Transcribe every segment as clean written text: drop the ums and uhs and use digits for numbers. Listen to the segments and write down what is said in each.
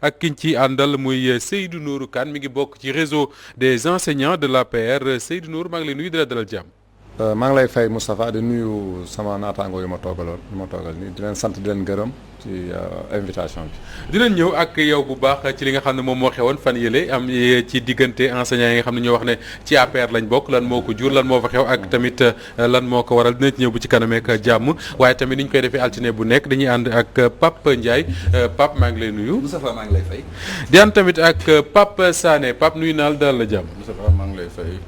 ak kiñ ci àndal muy Seydou Nourou Kane mi ngi bokk ci réseau des enseignants de l'APR Seydou Nourou maa ngi lay nuyu di la dalal jàmm. maa ngi lay fay Moustapha di nuyu sama naataango yu ma toogal nii di leen sant di leen gërëm ci invitation bi. dinañ ñëw ak yow bu baax ci li nga xam ne moom moo xewoon fan yële am ci diggante enseignants yi nga xam ne ñoo wax ne ci APR lañ bokk lan moo ko jur lan moo fa xew ak tamit lan moo ko waral dina ci ñëw bu ci kanam ak jàmm waaye tamit ni ñu koy defee altine bu nekk dañuy ànd ak Pape Ndiaye Pape maa ngi lay nuyu. Moustapha maa ngi lay fay. di ànd tamit ak Pape Sané Pape nuyu naa la dalal la jàmm. Moustapha maa ngi lay fay.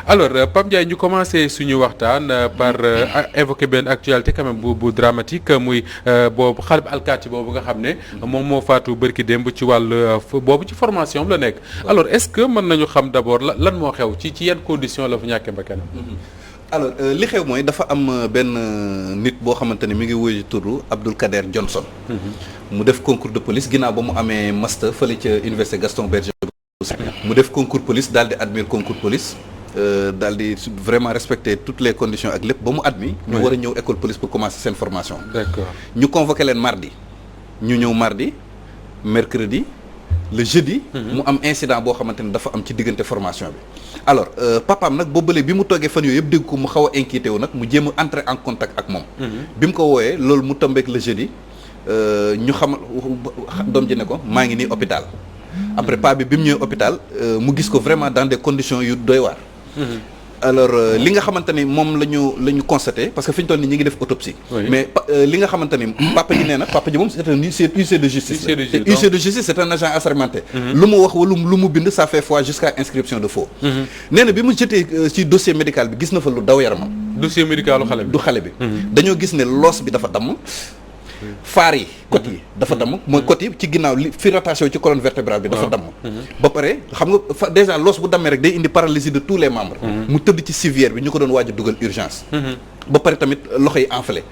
alors Pape Ndiaye ñu commencé suñu waxtaan par évoquer benn actualité quand même bu dramatique muy boobu xale bi alkaati boobu nga xam ne moom moo faatu bërki démb ci wàllu boobu ci formation la nekk. alors est-ce que mën nañu xam d'abord lan moo xew ci yan condition la fa ñàkkee bakkanam. alors li xew mooy dafa am benn nit boo xamante ne mi ngi wuyu turu Abdoul Kader Johnson. mu def concours de police ginnaaw ba mu amee master fële ca université Gaston Berger. mu def concours police daal di admire concours police. daal di vraiment respecter toutes les conditions ak lépp ba mu admis ñu war a ñëw école police pour commencer seen formation. d'accord ñu convoqué leen mardi ñu ñëw mardi mercredi le jeudi. mu am incident boo xamante ne dafa am ci diggante formation bi. alors papaam nag boobale bi mu toogee fan yooyu yëpp dégg ko mu xaw a inquiété wu nag mu jéem a entrer en contact ak moom. bi mu ko wooyee loolu mu tombeek le jeudi ñu xamal doom ji ne ko maa ngi nii hôpital. après pa bi mu ñëwee hôpital mu gis ko vraiment dans des conditions yu doy waar. alors li nga xamante ni moom la ñu constaté parce que fi ñu toll nii ñu ngi def autopsie. mais li nga xamante ni papa ji nee na papa ji moom c'est un huissier de justice. huissier de justice c'est un agent assermenté. lu mu wax wala lu mu bind ça fait foi jusqu'à inscription de faux. nee na bi mu jotee ci dossier médical bi gis na fa lu daw yaramam. dossier médical xale bi du xale bi. dañoo gis ne loos bi dafa damm. faar yi côte yi dafa damm mooy côte yi ci ginnaaw li fi rattaché ci colonne vertébrale bi dafa damm. ba pare xam nga déjà loos bu dammee rek day indi paralysie de tous les membres. mu tëdd ci civière bi ñu ko doon waaj a dugal urgence. ba pare tamit loxo yi enflé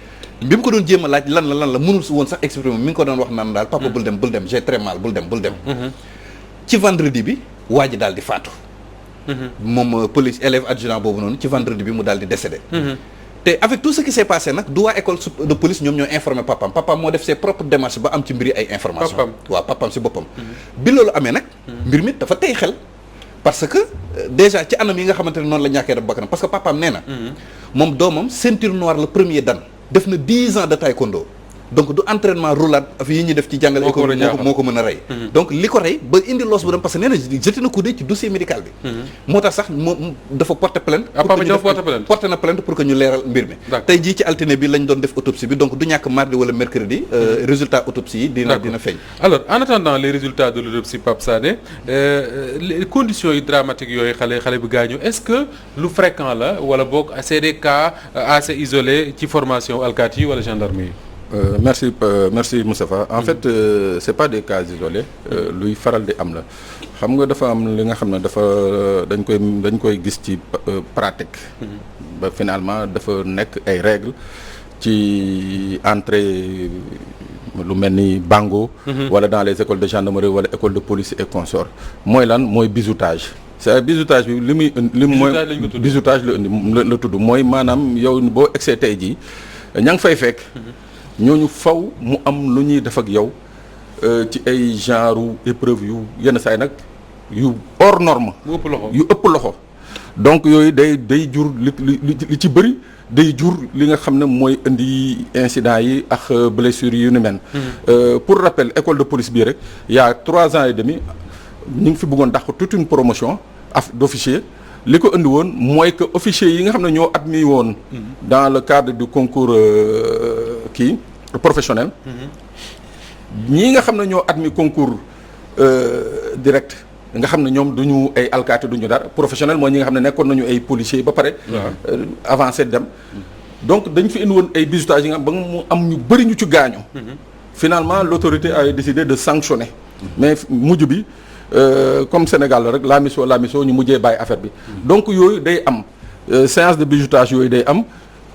bi mu ko doon jéem a laaj lan la mënul woon sax exprimer mi ngi ko doon wax naan daal papa bul dem j'ai très mal bul dem. ci vendredi bi waa ji daal di faatu. moom police élève adjudant boobu noonu ci vendredi bi mu daal di décédé. te avec tout ce qui s'est passé nag du waa école de police ñoom ñoo informé papam moo def ses propres démarches ba am ci mbiri ay information waaw papam si boppam bi loolu amee nag mbir mi dafa tey xel parce que déjà ci anam yi nga xamante ne noonu la ñàkkee def bakkanam parce que papam nee na moom doomam ceinture noire le premier dan def na 10 ans de taekwondo donc du entraînement roulade yi ñuy def ci jàngale école moo ko mën a rey donc li ko rey ba indi loos bu dem parce que nee na jeté na coup ci dossier médical bi moo tax sax moom dafa porter plainte porter na plainte pour que ñu leeral mbir mi tey jii ci altine bi lañ doon def autopsie bi donc du ñàkk mardi wala mercredi résultat autopsie yi dina feeñ. alors en attendant les résultats de l'autopsie Pape Sané les conditions yi dramatiques yooyu xale bi gaañu est-ce que lu fréquent la wala boog c'est des cas assez isolés ci formation alkaati yi wala gendarmerie yi. Merci Moustapha en fait c'est pas des cas isolés luy faral di am la xam nga dafa am li nga xam ne dafa dañ koy gis ci pratique ba finalement dafa nekk ay règles ci entrée lu mel ni bango wala dans les écoles de gendarmerie wala école de police et consorts mooy lan mooy bizutage c'est bizutage bi li mooy bizutage la tudd mooy maanaam yow boo egsee tey jii ña ngi fay fekk ñooñu faw mu am lu ñuy def ak yow ci ay genre épreuve yu yenn saay nag yu hors norme yu ëpp loxo donc yooyu day jur li ci bëri day jur li nga xam ne mooy indi incidents yi ak blessures yu ni mel pour rappel école de police bii rek il y a 3 ans et demi ñu ngi fi bëggoon dàq toute une promotion d'officier li ko indi woon mooy que officiers yi nga xam ne ñoo admis woon dans le cadre du concours professionnel ñii nga xam ne ñoo admis concours direct nga xam ne ñoom duñu ay alkaati duñu dara professionnel mooy ñi nga xam ne nekkoon nañu ay policiers ba pare avancé dem donc dañ fi indi woon ay bizutage yi nga xam ba mu am ñu bëri ñu ci gaañu finalement l'autorité a décidé de sanctionner mais mujj bi comme Sénégal la rek la mission ñu mujjee bàyyi affaire bi donc yooyu day am séance de bizutage yooyu day am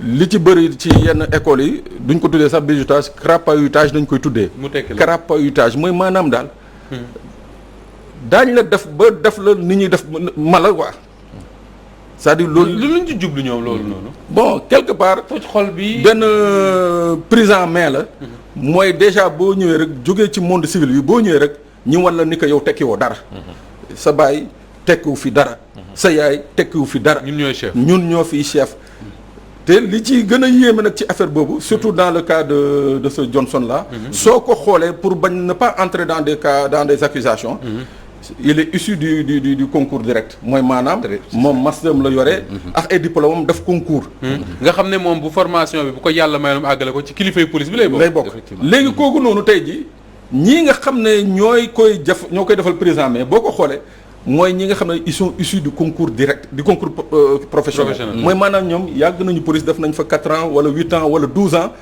li ci bëri ci yenn écoles yi duñ ko tuddee sax bizutage crapahutage dañ koy tuddee crapahutage mooy maanaam daal daañ la def ba def la ni ñuy def mala quoi c'est-à-dire loolu lu luñ ci jublu ñoom loolu noonu bon quelque part xol bi benn prise en main la mooy déjà boo ñëwee rek jógee ci monde civil bi boo ñëwee rek ñi wan la ni que yow tekkiwoo dara. sa baay tekkiwu fi dara. sa yaay tekkiwu fi dara. ñun ñooy chef ñun ñoo fiy chef. te li ci gën a yéeme nag ci affaire boobu surtout dans le cas de ce Johnson là. soo ko xoolee pour bañ ne pas entrer dans des cas dans des accusations. il est issu du concours direct mooy maanaam moom master la yore ak ay diplôme am def concours nga xam ne moom bu formation bi bu ko yàlla mayoon àggale ko ci kilifay police bi lay bokk léegi kooku noonu tey ji ñii nga xam ne ñoo koy defal président mais boo ko xoolee mooy ñi nga xam ne ils sont issus du concours direct du concours professionnel mooy maanaam ñoom yàgg nañu police def nañ fa 4 ans wala 8 ans wala 12 ans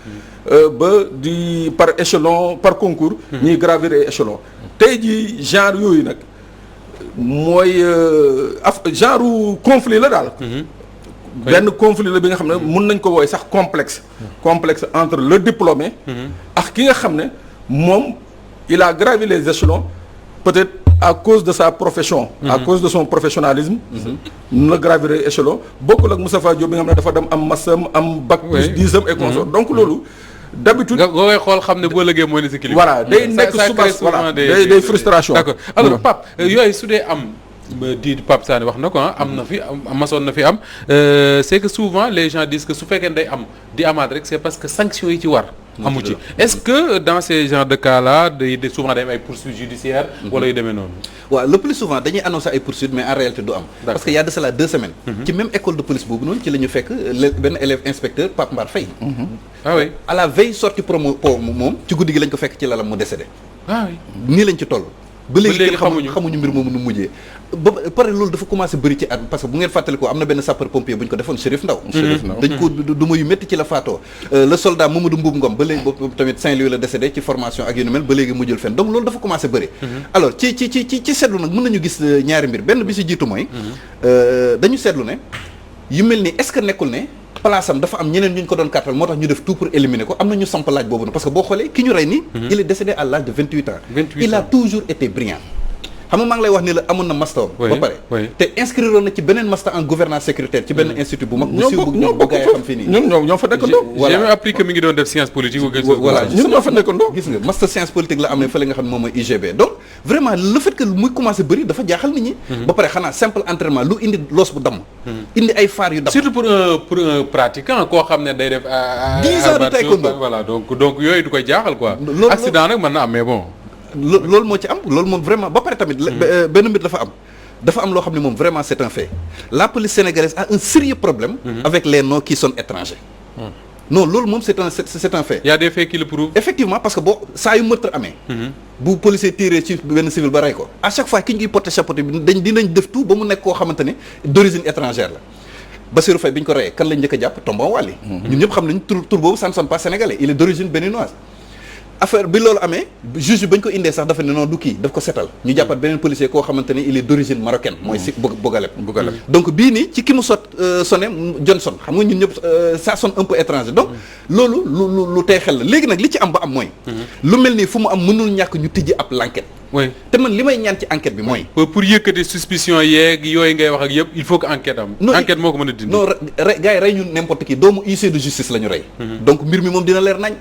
ba di par échelon par concours ñuy gravir ay échelon tey ji genre yooyu nag mooy genre conflit la daal benn conflit la bi nga xam ne mun nañ ko wooy sax complexe entre le diplômé ak ki nga xam ne moom il a gravi les échelons peut-être à cause de sa profession à cause de son professionnalisme la gravir échelon bokkul ak Moustapha Diop bi nga xam ne dafa dem am massam am bac plus 10 et consort donc loolu d'habitude nga koy xool xam ne boo lëgee mooy ne si kilifa voilà day nekk suba voilà day frustration d'accord alors Pape yooyu su dee am di Pape Sané wax na ko am na fi masoon na fi am c'est que souvent les gens disent que su fekkee day am di amaat rek c'est parce que sanctions yi ci war amu ci est-ce que dans ces genres de cas là day souvent day am ay poursuites judiciaires wala yu demee noonu waaw le plus souvent dañuy annoncer ay poursuites mais en réalité du am parce que y a de cela 2 semaines ci même école de police boobu noonu ci la ñu fekk benn élève inspecteur Pape Mbar Faye ah oui à la veille sortie promo moom ci guddi gi lañ ko fekk ci lalam mu décédé ah oui nii lañ ci toll ba léegi xamuñu mbir moomu nu mujjee ba pare loolu dafa commencé bëri ci at parce que bu ngeen fàttali ko am na benn sapeur pompier bu ñu ko defoon Chérif Ndaw dañ ko duma yu métti ci la faatoo le soldat Mamadou Mboub Ngom ba léegi boobu tamit Saint-Louis la décédé ci formation ak yu ni mel ba léegi mujjul fenn donc loolu dafa commencé bëri alors ci seetlu nag mën nañu gis ñaari mbir benn bi si jiitu mooy dañu seetlu ne yu mel ni est-ce que nekkul ne place am dafa am ñeneen ñu ko doon kàttal moo tax ñu def tout pour éliminer ko am na ñu samp laaj boobu na parce que boo xoolee ki ñu rey nii il est décédé à l'âge de 28 ans il a toujours été brillant xam nga maa ngi lay wax ni la amoon na master ba pare te inscrire na ci beneen master en gouvernance sécuritaire ci benn institut bu mag bu siiw bu ñoo gaa yi xam fii nii ñoo fa nekkandoo j'ai même appris que mi ngi doon def science politique voilà ñun ñoo fa nekkandoo gis nga master science politique la amee fële nga xam ne moom mooy UGB donc vraiment le fait que muy commencé bëri dafa jaaxal nit ñi ba pare xanaa simple entraînement lu indi loos bu damm indi ay faar yu damm surtout pour un pratiquant koo xam ne day def 10 ans de taekwondo voilà donc yooyu du koy jaaxal quoi accident nag mën na am mais bon loolu moo ci am loolu moom vraiment ba pare tamit benn mbir dafa am loo xam ne moom vraiment c'est un fait la police sénégalaise a un sérieux problème avec les noms qui sont étrangers non loolu moom c'est un fait il y a des faits qui le prouvent effectivement parce que boo saa yu meurtre amee bu policier tiré ci benn civil ba rey ko à chaque fois ki ñuy porter chapeau bi dinañ def tout ba mu nekk koo xamante ne d'origine étrangère la Bassirou Faye bi ñu ko reyee kan lañ njëkk a jàpp Tombong Wally ñun ñëpp xam nañ tur boobu ça ne sonne pas sénégalais il est d'origine béninoise affaire bi loolu amee juge bi bañ ko indee sax dafa ne non du kii daf ko setal ñu jàppat beneen policier koo xamante ne il est d'origine marocaine mooy si Bogaleb donc bii nii ci ki mu sonné Johnson xam nga ñun ñëpp ça sonne un peu étranger donc loolu lu tey xel la léegi nag li ci am ba am mooy lu mel nii fu mu am mënul ñàkk ñu tijji ab l'enquête oui te man li may ñaan ci enquête bi mooy pour yëkkati suspicion yeeg yooyu ngay wax ak yëpp il faut que enquête am enquête moo ko mën a dindi non gars yi rey ñu n'importe qui doomu huissier de justice la ñu rey donc mbir mi moom dina leer nañ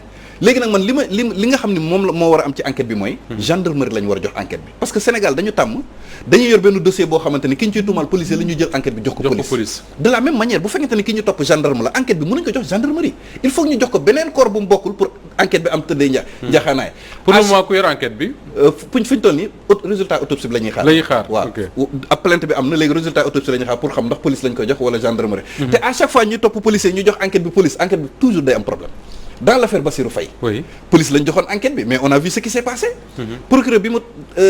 léegi nag man li nga xam ne moom la moo war a am ci enquête bi mooy gendarmerie la ñu war a jox enquête bi parce que Sénégal dañu tàmm dañuy yor benn dossier boo xamante ni ki ñu ciy tuumal policier la ñuy jël enquête bi jox ko police de la même manière bu fekkente ni ki ñu topp gendarme la enquête bi mënuñ ko jox gendarmerie il faut que ñu jox ko beneen corps bu mu bokkul pour enquête bi am tëddee njaxaanaay pour le moment ku yor enquête bi fu ñu toll nii résultat autopsie bi la ñuy xaar waaw ab plainte bi am na léegi résultat autopsie la ñuy xaar pour xam ndax police lañ koy jox wala gendarmerie te à chaque fois ñuy topp policier ñu jox enquête bi police enquête bi toujours day am problème dans l'affaire Bassirou Faye police lañ joxoon enquête bi mais on a vu ce qui s'est passé procureur bi mu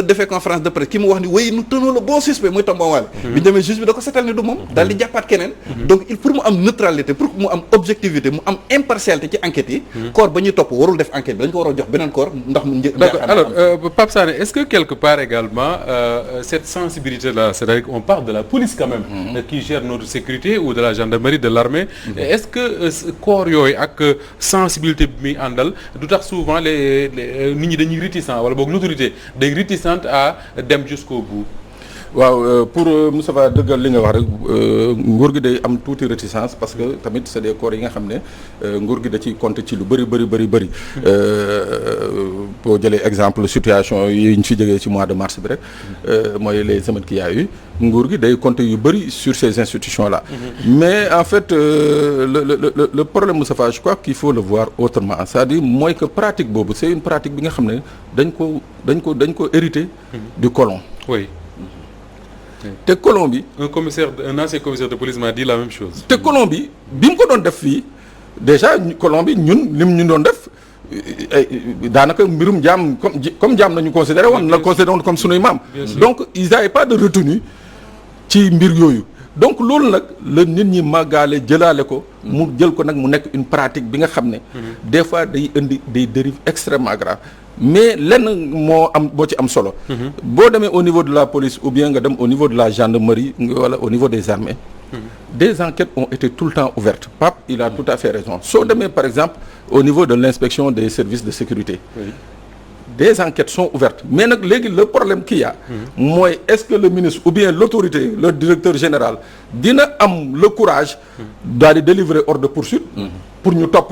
defee conférence de presse ki mu wax ni oui nous tenons le bon suspect muy Tombong Wally bi ñu demee juge bi da ko seetal ni du moom daal di jàppaat keneen donc il pour mu am neutralité pour mu am objectivité mu am impartialité ci enquête yi corps ba ñuy topp warul def enquête bi dañ ko war a jox beneen corps ndax mu d'accord alors Pape Sané est-ce que quelque part également cette sensibilité là c'est-à-dire qu'on parle de la police quand même qui gère notre sécurité ou de la gendarmerie de l'armée est-ce que corps yooyu ak sensibilité bi muy àndal du tax souvent les nit ñi dañuy réticent wala boog l'autorité day réticente à dem jusqu'au bout waaw pour Moustapha dëggal li nga wax rek nguur gi day am tuuti réticence parce que tamit c'est des corps yi nga xam ne nguur gi da ciy compter ci lu bëri. boo jëlee exemple situation yi ñu fi jógee ci mois de mars bi rek mooy les émeutes qu'il y a eu nguur gi day compter yu bëri sur ces institutions là. Mais en fait le problème Moustapha je crois qu'il faut le voir autrement c'est-à-dire mooy que pratique boobu c'est une pratique bi nga xam ne dañ ko hérité du colon. Oui. te colon bi. un ancien commissaire de police m'a dit la même chose. te colon bi mu ko doon def fii déjà colon bi ñun lim ñu doon def daanaka mbirum jaam comme jaam nañu considéré woon la considéré woon comme sunuy maam. Donc ils n'avaient pas de retenue ci mbir yooyu. donc loolu nag la nit ñi màggaale jëlaale ko. mu jël ko nag mu nekk une pratique bi nga xam ne. des fois day indi des dérives extrêmement graves. mais lenn moo am boo ci am solo. boo demee au niveau de la police ou bien nga dem au niveau de la gendarmerie wala au niveau des armées. Des enquêtes ont été tout le temps ouvertes. Pape, il a tout à fait raison. Soo demee par exemple au niveau de l'inspection des services de sécurité. Oui. Des enquêtes sont ouvertes mais nag léegi le problème qu'il y a mooy est-ce que le ministre ou bien l'autorité le directeur général dina am le courage daal di délivrer ordre de poursuite pour ñu topp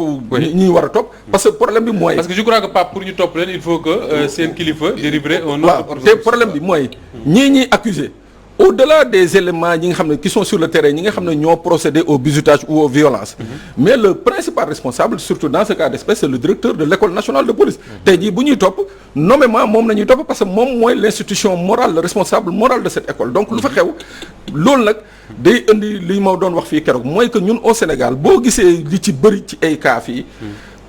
ñi war a topp parce que problème bi mooy parce que je crois que Pape pour ñu topp leen il faut que seen kilifa délivrer un ordre. waaw te problème bi mooy ñii accusé au-delà des éléments ñi nga xam ne qui sont sur le terrain ñi nga xam ne ñoo procédé au bizutage ou aux violences mais le principal responsable surtout dans ce cas d'espèce c'est le directeur de l'école nationale de police tey jii bu ñuy topp nommément moom la ñuy topp parce que moom mooy l'institution morale le responsable moral de cette école donc lu fa xew loolu nag day indi li ma doon wax fii keroog mooy que ñun au Sénégal boo gisee li ci bëri ci ay cas fii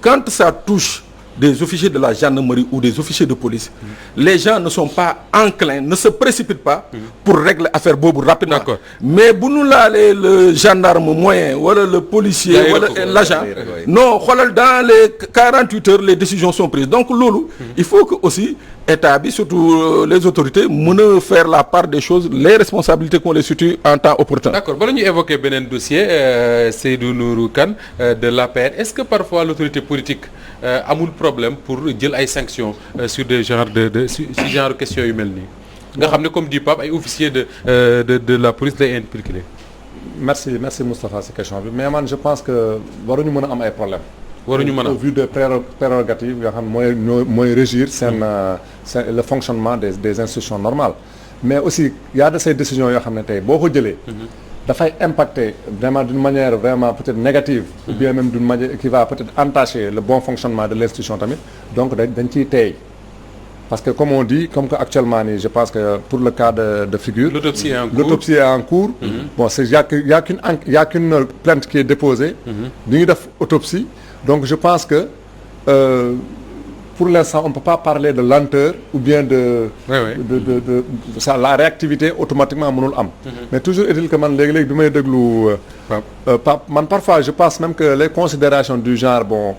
quand ça touche des officiers de la gendarmerie ou des officiers de police les gens ne sont pas enclins ne se précipitent pas pour régler affaire boobu rapidement. D'accord. Mais bu ñu laalee le gendarme moyen wala le policier wala l'agent non xoolal dans les 48 heures les décisions sont prises donc loolu il faut que aussi état bi surtout les autorités mën a faire la part des choses les responsabilités qu'on les situe en temps opportun. D'accord. Bala ñu évoquer beneen dossier Seydou Nourou Kane de l'APR est-ce que parfois l'autorité politique amul problème pour jël ay sanctions sur des genres si genre questions yu mel nii nga xam ne comme dit Pape ay officiers de la police lay impliqué. merci Moustapha ci question bi mais man je pense que waruñu mën a am ay problèmes. waruñu mën a au vu des prérogatives yoo xam ne mooy régir seen le fonctionnement des institutions normales mais aussi y a de ces décisions yoo xam ne tey boo ko jëlee. dafay impacter vraiment d'une manière vraiment peut-être négative ou bien même d'une manière qui va peut-être entacher le bon fonctionnement de l'institution tamit donc dañ ciy teey parce que comme on dit comme que actuellement nii je pense que pour le cas de figure l'autopsie est en cours bon c'est y a qu'une plainte qui est déposée ñu ngi def autopsie donc je pense que pour l'instant on ne peut pas parler de lenteur ou bien de ça la réactivité automatiquement mënul am mais toujours est-il que man léegi bi may déglu man parfois je pense même que les considérations du genre bon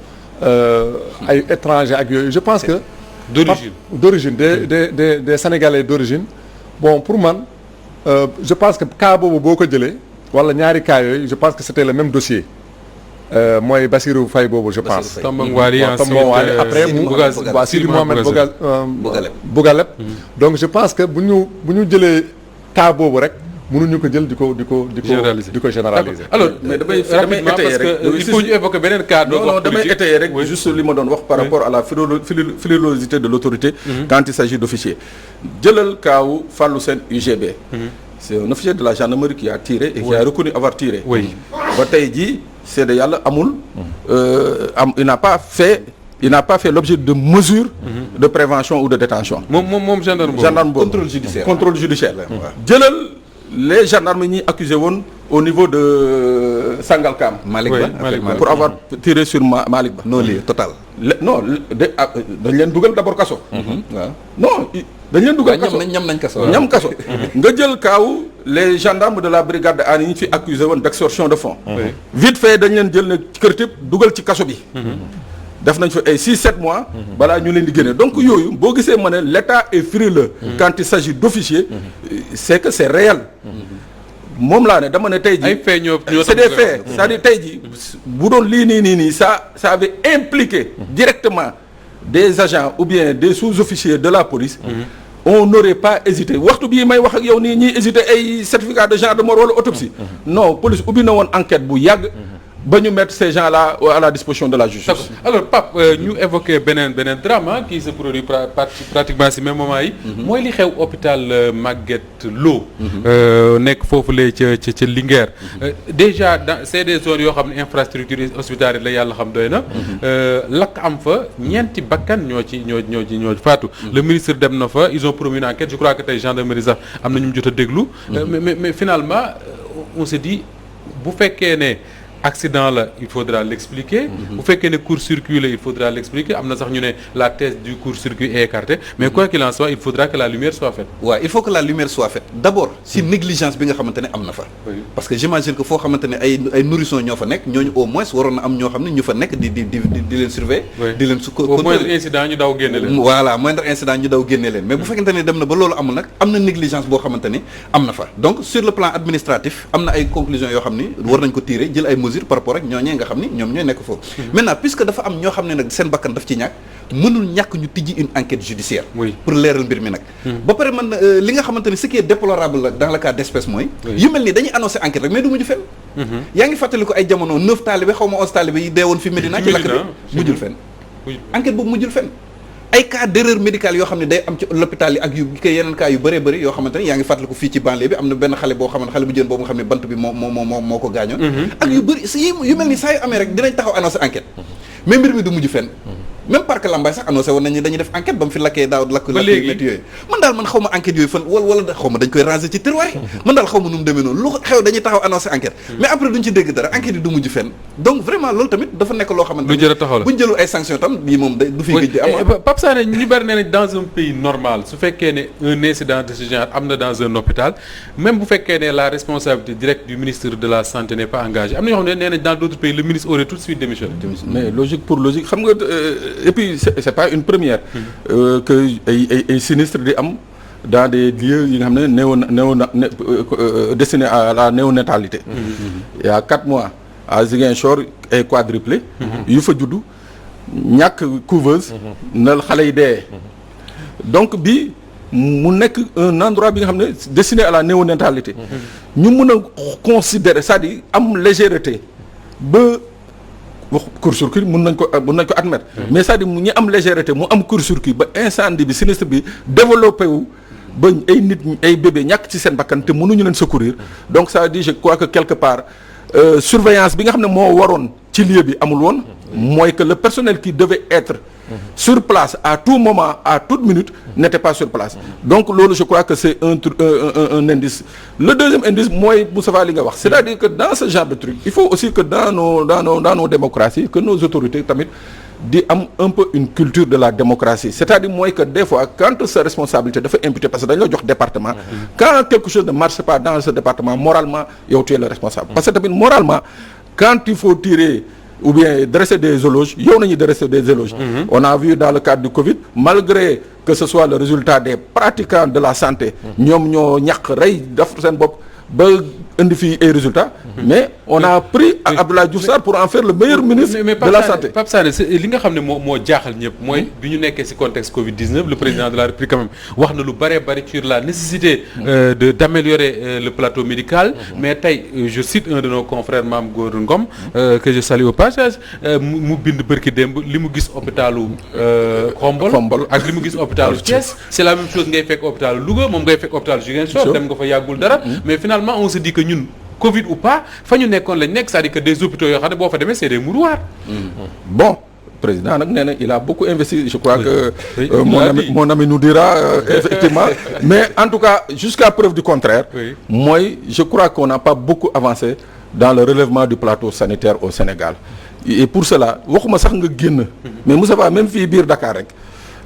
ay étrangers ak yooyu je pense que d'origine des Sénégalais d'origine bon pour man je pense que cas boobu boo ko jëlee wala ñaari cas yooyu je pense que c'était le même dossier mooy Bassirou Faye boobu je pense. Tambangwali après Sidi Mohamed Bougaleb donc je pense que bu ñu jëlee cas boobu rek mënuñu ko jël di ko généraliser. alors mais damay étayer rek il faut ñu évoquer beneen cas. non damay étayer rek juste li ma doon wax par rapport à la frilosité de l'autorité quand il s'agit d'officiers jëlal kaawu Fallou Sène UGB. C'est un officier de la gendarmerie qui a tiré et qui a reconnu avoir tiré. ba tey jii seede yàlla amul il n'a pas fait l'objet de mesures de prévention ou de détention. moom gendarme boobu contrôle judiciaire jëlal les gendarmes ñi accusé woon au niveau de Sangalkam Malick Ba pour avoir tiré sur Malick Ba non lii total dañ leen dugal d'abord kaso waaw non dañ leen dugal kaso ñam kaso nga jël kaaw les gendarmes de la brigade de Hann yi ñu fi accusé woon d'extorsion de fonds vite fait dañ leen jël ne kër tëb dugal ci kaso bi def nañ fa ay 6-7 mois balaa ñu leen di génne donc yooyu boo gisee ma ne l'État est frileux quand il s'agit d'officiers c'est que c'est réel moom laa ne dama ne tey jii c'est des faits c'est-à-dire tey jii bu doon lii nii ça avait impliqué directement des agents ou bien des sous-officiers de la police on n'aurait pas hésité waxtu bii may wax ak yow nii ñiy hésité ay certificat de genre de mort wala autopsie non police ubbi na woon enquête bu yàgg ba ñu mettre ces gens-là à la disposition de la justice. Alors Pape ñu évoqué beneen drame qui se produit pratiquement ci même moment yi. mooy li xew hôpital Magatte Lô. nekk foofulee ca Linguère. déjà c'est des zones yoo xam ne infrastructure hospitalière la yàlla xam doy na. lakk am fa ñeenti bakkan ñoo ci faatu. le ministre dem na fa ils ont promis une enquête je crois que tey gendarmerie sax am na ñu mu jot a déglu. mais finalement on se dit bu fekkee ne. accident la il faudra l'expliquer bu fekkee ne court-circuit la il faudra l'expliquer am na sax ñu ne la thèse du court-circuit est écartée mais quoi qu'il en soit il faudra que la lumière soit faite. waaw il faut que la lumière soit faite d'abord si négligence bi nga xamante ne am na fa. parce que j'imagine que foo xamante ne ay nourrissons ñoo fa nekk ñooñu au moins waroon na am ñoo xam ne ñu fa nekk di leen surveiller. di leen au moins incident ñu daw génne leen. voilà moindre incident ñu daw génne leen mais bu fekkente ne dem na ba loolu amul nag am na négligence boo xamante ne am na fa donc sur le plan administratif am na ay conclusions yoo xam ni war nañ ko tirer jël ay par rapport ak ñooñee nga xam ni ñoom ñooy nekk foofu maintenant puisque dafa am ñoo xam ne nag seen bakkan daf ci ñàkk mënul ñàkk ñu tijji une enquête judiciaire pour leeral mbir mi nag ba pare man li nga xamante ne ce qui est déplorable la dans le cas d'espèce mooy yu mel ni dañuy annoncé enquête rek mais du mujj fenn yaa ngi fàttali ko ay jamono 9 taalibe xaw ma 11 taalibe yi deewoon fi Médina ci lakk bi mujjul fenn enquête boobu mujjul fenn ay cas d'erreur médicale yoo xam ne day am ci l'hôpital yi ak yu yeneen cas yu bëree bëri yoo xamante ne yaa ngi fàttaliku fii ci banlieue bi am na benn xale boo xam ne xale bu jigéen boobu nga xam ne bant bi moo ko gaañoon ak yu bëri yu mel ni saa yu amee rek dinañ taxaw annoncé enquête mais mbir mi du mujj fenn même parc Lambaye sax annoncé woon nañu dañuy def enquête ba mu fi lakkee daaw lakk yu métti yooyu man daal man xaw ma enquête yooyu fan wala xaw ma dañ koy ranger ci tiroir yi man daal xaw ma nu mu demee noonu lu xew dañuy taxaw annoncé enquête mais après duñ ci dégg dara enquête yi du mujj fenn donc vraiment loolu tamit dafa nekk loo xamante lu jërë taxaw la buñ jëlul ay sanctions tam bii moom du fi gëj di am Pape Sané ñu bari nee nañ dans un pays normal su fekkee ne un incident de ce genre am na dans un hôpital même bu fekkee ne la responsabilité directe du ministre de la santé n'est pas engagée am na ñoo xam ne nee nañ dans d'autres pays le ministre aurait tout de suite démissionné mais logique pour logique xam nga et puis c'est pas une première que ay sinistre di am dans des lieux yi nga xam ne destinés à la néonatalité il y a 4 mois à Ziguinchor ay quadruplé yu fa juddu ñàkk couveuse na xale yi dee donc bi mu nekk un endroit bi nga xam ne destiné à la néonatalité ñu mën a considérer c'est-à-dire am légèreté ba wax court-circuit mën nañ ko admettre mais c'est-à-dire ñi am légèreté mu am court-circuit ba incendie bi sinistre bi développé wu ba ay nit ay bébé ñàkk ci seen bakkan te mënuñu leen secourir donc ça veut dire je crois que quelque part surveillance bi nga xam ne moo waroon ci lieu bi amul woon mooy que le personnel qui devait être sur place à tout moment à toute minute n'était pas sur place donc loolu je crois que c'est un indice le deuxième indice mooy Moustapha li nga wax c'est-à-dire que dans ce genre de truc il faut aussi que dans nos démocraties que nos autorités tamit di am un peu une culture de la démocratie c'est-à-dire mooy que des fois quand sa responsabilité dafa imputer parce que dañoo jox département quand quelque chose ne marche pas dans ce département moralement yow tu es le responsable parce que tamit moralement quand il faut tirer ou bien dresser des éloges yow nañuy dresser des éloges on a vu dans le cadre du Covid malgré que ce soit le résultat des pratiquants de la santé ñoom ñoo ñàkk rey def seen bopp ba indi fii ay résultats mais on a pris Abdoulaye Diouf Sarr pour en faire le meilleur ministre de la santé Pape Sané li nga xam ne moo jaaxal ñëpp mooy bi ñu nekkee ci contexte Covid-19 le président de la République quand même wax na lu bari sur la nécessité d'améliorer le plateau médical mais tey je cite un de nos confrères Mame Gor Ngom que je salue au passage mu bind bërki démb li mu gis hôpitalu Khombole ak li mu gis hôpitalu Thiès c'est la même chose ngay fekk hôpitalu Louga moom ngay fekk hôpitalu Ziguinchor dem nga fa yàggul dara mais finalement on se dit que ñun Covid ou pas fa ñu nekkoon lañ nekk c'est-à-dire que des hôpitaux yoo xam ne boo fa demee c'est des mouroirs. Bon président nag nee na il a beaucoup investi je crois que mon ami nous dira effectivement mais en tout cas jusqu'à preuve du contraire mooy je crois qu'on n'a pas beaucoup avancé dans le relèvement du plateau sanitaire au Sénégal et pour cela waxuma sax nga génn mais Moussa Ba même fii biir Dakar rek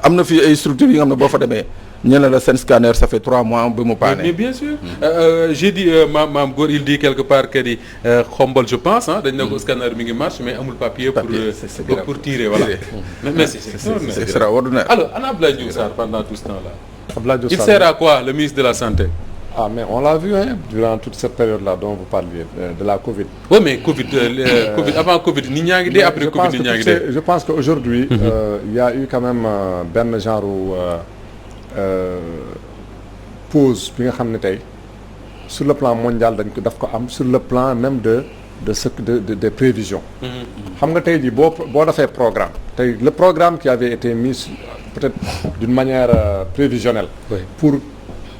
am na fii ay structures yi nga xam ne boo fa demee ñu ne la seen scanner ça fait 3 mois bi mu paane. mais bien sûr j'ai dit Mame Gor il dit quelque part que ni Khombole je pense dañ ne ko scanner mi ngi marche mais amul papier pour tirer voilà. mais c'est extraordinaire. alors ana Abdoulaye Diouf Sarr pendant tout ce temps-là. Abdoulaye Diouf il Sarr sert à quoi le ministre de la santé. Ah mais on l'a vu durant toute cette période-là dont vous parliez de la Covid. Oui mais Covid avant Covid nit ñaa ngi dee après Covid nit ñaa ngi dee. Je pense qu'aujourd'hui il y a eu quand même benn genre pause bi nga xam ne tey sur le plan mondial dañ ko daf ko am sur le plan même des prévisions. xam nga tey jii boo defee programme tey le programme qui avait été mis peut-être d'une manière prévisionnelle. Oui. Pour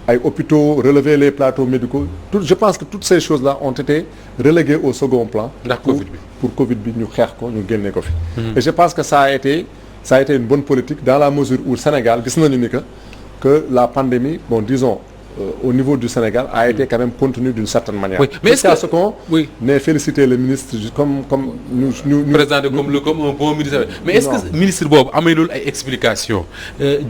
ay hôpitaux relever les plateaux médicaux je pense que toutes ces choses-là ont été reléguées au second plan. ndax Covid bi pour Covid bi ñu xeex ko ñu génne ko fi. Et je pense que ça a été une bonne politique dans la mesure où Sénégal gis nañu ni que la pandémie bon disons au niveau du Sénégal a été quand même contenue d'une certaine manière. Oui, mais est-ce que ce qu'on ait félicité le ministre comme ñu présenté comme un bon ministre mais est-ce que ministre boobu amee loolu ay explication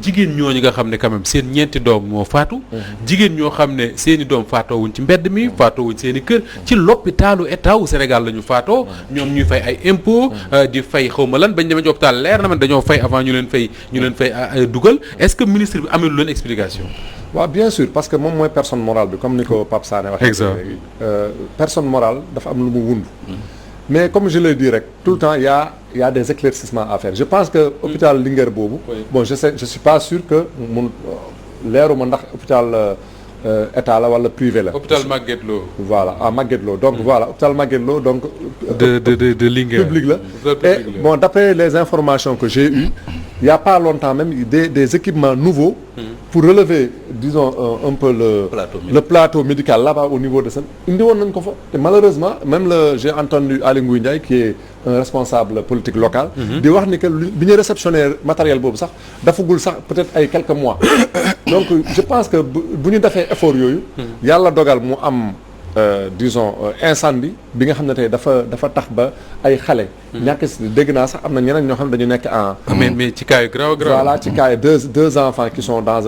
jigéen ñooñu nga xam ne quand même seen ñeenti doom moo faatu jigéen ñoo xam ne seen i doom faatoowuñ ci mbedd mi faatoowuñ seen i kër ci l'hôpitalu état wu Sénégal la ñu faatoo ñoom ñuy fay ay impôts di fay xaw ma lan bañ demee ci hôpital leer na man dañoo fay avant ñu leen fay dugal est-ce que ministre bi amee lu leen explication. waaw bien sûr parce que moom mooy personne morale bi comme ni ko Pape Sané waxee. Exact. Personne morale dafa am lu mu wund. mais comme je l'ai dit rek tout le temps il y a des éclaircissements à faire je pense que hôpital Linguère boobu. bon je suis pas sûr que mun leeruma ndax hôpital état la wala privé la. hôpital Magatte Lô. voilà à Magatte Lô donc voilà hôpital Magatte Lô donc. de Linguère. public la et bon d'après les informations que j'ai eues il y a pas longtemps même des équipements nouveaux. pour relever disons un peu le plateau médical là-bas au niveau de Sen indi woon nañ ko fa te malheureusement même j'ai entendu Aly Ngouille Ndiaye qui est un responsable politique local di wax ni que bi ñu réceptionné matériel boobu sax dafagul sax peut-être ay quelques mois donc je pense que bu ñu defee effort yooyu yàlla dogal mu am disons incendie bi nga xam ne tey dafa tax ba ay xale ñàkk si dégg naa sax am na ñeneen ñoo xam ne dañu nekk en mais ci cas yu grave voilà ci cas yi deux enfants qui sont dans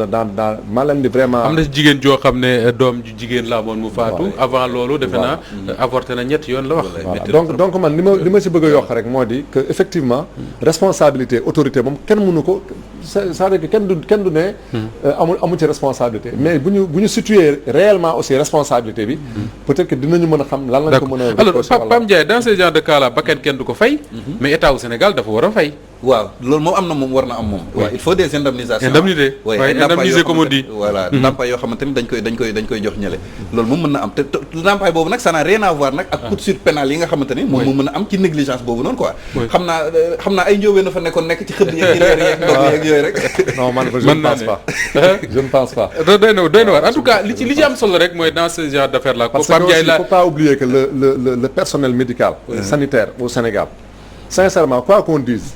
maa leen di vraiment am na jigéen joo xam ne doom ju jigéen la amoon mu faatu avant loolu defe naa avorté na ñetti yoon la wax donc man li ma ci bëgg a yokk rek moo di que effectivement responsabilité autorité moom kenn mënu ko c'est-à-dire que kenn du ne amu ci responsabilité mais bu ñu situer réellement aussi responsabilité bi peut-être que dinañu mën a xam lan lañ ko mën a alors Pape Ndiaye dans ce genre de cas là bakkan kenn du ko fay mais état wu Sénégal dafa war a fay waaw loolu moom am na moom war na am moom waaw il faut des indemnisations indemniser comme on dit voilà ndàmpaay yoo xamante ni dañ koy jox ñële loolu moom mën na am te ndàmpaay boobu nag ça n'a rien à voir nag ak poursuite pénale yi nga xamante ni moom mu mën a am ci négligence boobu noonu quoi xam naa ay njóobee na fa nekkoon nekk ci xëdd yeeg yeeg ndog yeeg yooyu rek non man je ne pense pas je ne pense pas doy na waar en tout cas li ci am solo rek mooy dans ce genre d'affaire là parce que il faut pas oublier que le personnel médical sanitaire au Sénégal sincèrement quoi qu'on dise